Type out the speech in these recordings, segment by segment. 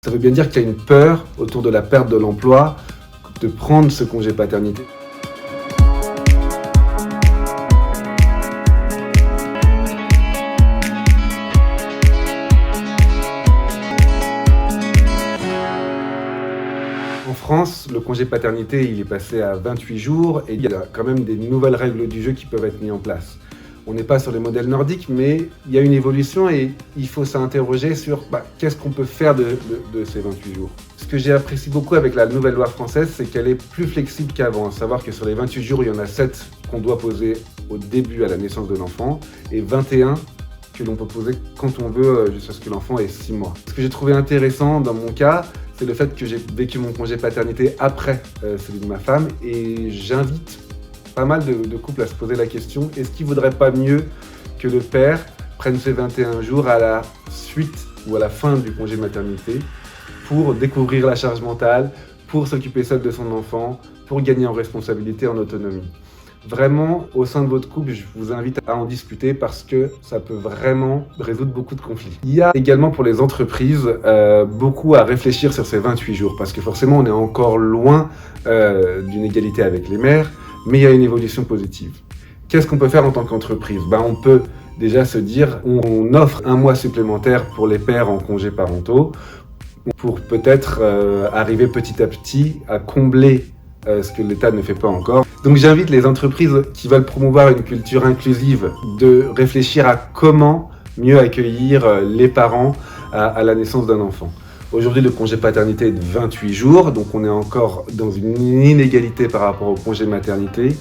Ça veut bien dire qu'il y a une peur autour de la perte de l'emploi de prendre ce congé paternité. En France, le congé paternité, il est passé à 28 jours et il y a quand même des nouvelles règles du jeu qui peuvent être mises en place. On n'est pas sur les modèles nordiques, mais il y a une évolution et il faut s'interroger sur qu'est-ce qu'on peut faire de ces 28 jours. Ce que j'ai apprécié beaucoup avec la nouvelle loi française, c'est qu'elle est plus flexible qu'avant. À savoir que sur les 28 jours, il y en a 7 qu'on doit poser au début à la naissance de l'enfant et 21 que l'on peut poser quand on veut jusqu'à ce que l'enfant ait 6 mois. Ce que j'ai trouvé intéressant dans mon cas, c'est le fait que j'ai vécu mon congé paternité après celui de ma femme et j'invite pas mal de couples à se poser la question, est-ce qu'il ne vaudrait pas mieux que le père prenne ses 21 jours à la suite ou à la fin du congé maternité pour découvrir la charge mentale, pour s'occuper seul de son enfant, pour gagner en responsabilité, en autonomie. Vraiment, au sein de votre couple, je vous invite à en discuter parce que ça peut vraiment résoudre beaucoup de conflits. Il y a également pour les entreprises beaucoup à réfléchir sur ces 28 jours parce que forcément, on est encore loin d'une égalité avec les mères, mais il y a une évolution positive. Qu'est-ce qu'on peut faire en tant qu'entreprise ? On peut déjà se dire, on offre un mois supplémentaire pour les pères en congés parentaux pour peut-être arriver petit à petit à combler ce que l'État ne fait pas encore. Donc j'invite les entreprises qui veulent promouvoir une culture inclusive de réfléchir à comment mieux accueillir les parents à la naissance d'un enfant. Aujourd'hui, le congé paternité est de 28 jours, donc on est encore dans une inégalité par rapport au congé maternité.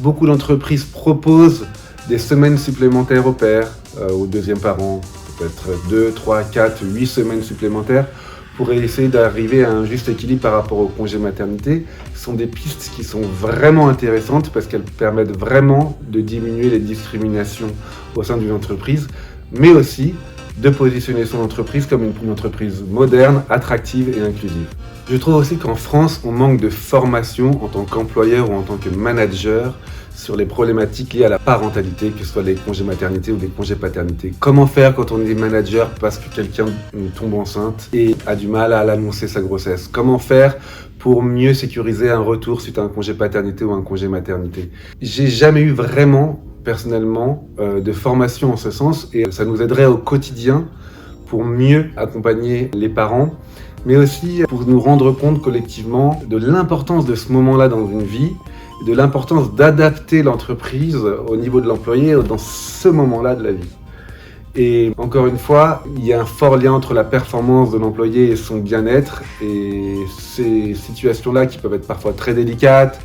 Beaucoup d'entreprises proposent des semaines supplémentaires au père, au deuxième parent, peut-être 2, 3, 4, 8 semaines supplémentaires pour essayer d'arriver à un juste équilibre par rapport au congé maternité. Ce sont des pistes qui sont vraiment intéressantes parce qu'elles permettent vraiment de diminuer les discriminations au sein d'une entreprise, mais aussi de positionner son entreprise comme une entreprise moderne, attractive et inclusive. Je trouve aussi qu'en France, on manque de formation en tant qu'employeur ou en tant que manager sur les problématiques liées à la parentalité, que ce soit les congés maternité ou des congés paternité. Comment faire quand on est manager parce que quelqu'un tombe enceinte et a du mal à annoncer sa grossesse ? Comment faire pour mieux sécuriser un retour suite à un congé paternité ou un congé maternité ? J'ai jamais eu vraiment personnellement de formation en ce sens et ça nous aiderait au quotidien pour mieux accompagner les parents, mais aussi pour nous rendre compte collectivement de l'importance de ce moment-là dans une vie, de l'importance d'adapter l'entreprise au niveau de l'employé dans ce moment-là de la vie. Et encore une fois, il y a un fort lien entre la performance de l'employé et son bien-être et ces situations-là qui peuvent être parfois très délicates.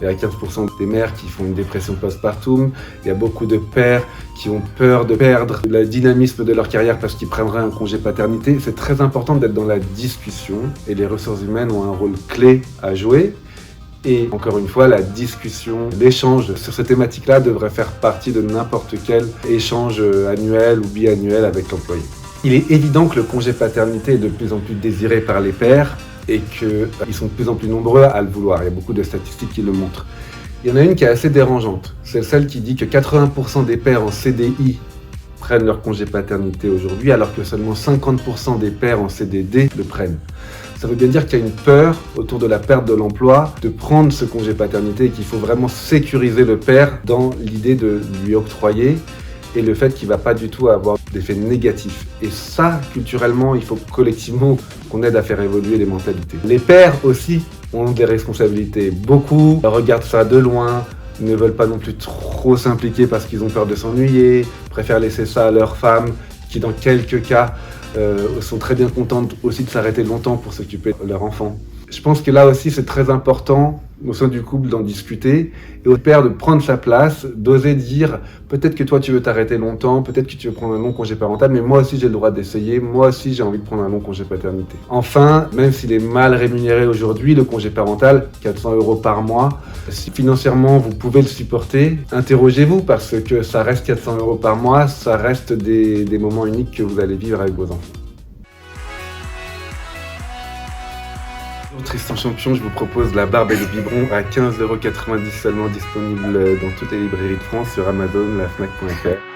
Il y a 15% des mères qui font une dépression postpartum. Il y a beaucoup de pères qui ont peur de perdre le dynamisme de leur carrière parce qu'ils prendraient un congé paternité. C'est très important d'être dans la discussion et les ressources humaines ont un rôle clé à jouer. Et encore une fois, la discussion, l'échange sur ces thématiques-là devrait faire partie de n'importe quel échange annuel ou biannuel avec l'employé. Il est évident que le congé paternité est de plus en plus désiré par les pères et qu'ils sont de plus en plus nombreux à le vouloir. Il y a beaucoup de statistiques qui le montrent. Il y en a une qui est assez dérangeante. C'est celle qui dit que 80% des pères en CDI prennent leur congé paternité aujourd'hui, alors que seulement 50% des pères en CDD le prennent. Ça veut bien dire qu'il y a une peur autour de la perte de l'emploi de prendre ce congé paternité et qu'il faut vraiment sécuriser le père dans l'idée de lui octroyer et le fait qu'il ne va pas du tout avoir d'effet négatif. Et ça, culturellement, il faut collectivement qu'on aide à faire évoluer les mentalités. Les pères aussi ont des responsabilités. Beaucoup regardent ça de loin, ne veulent pas non plus trop s'impliquer parce qu'ils ont peur de s'ennuyer, préfèrent laisser ça à leurs femmes qui, dans quelques cas, sont très bien contentes aussi de s'arrêter longtemps pour s'occuper de leur enfant. Je pense que là aussi, c'est très important au sein du couple d'en discuter et au père de prendre sa place, d'oser dire peut-être que toi tu veux t'arrêter longtemps, peut-être que tu veux prendre un long congé parental, mais moi aussi j'ai le droit d'essayer, moi aussi j'ai envie de prendre un long congé paternité. Enfin, même s'il est mal rémunéré aujourd'hui, le congé parental, 400 € par mois, si financièrement vous pouvez le supporter, interrogez-vous parce que ça reste 400 € par mois, ça reste des moments uniques que vous allez vivre avec vos enfants. Tristan Champion, je vous propose la barbe et le biberon à 15,90 € seulement, disponible dans toutes les librairies de France, sur Amazon, la Fnac.fr.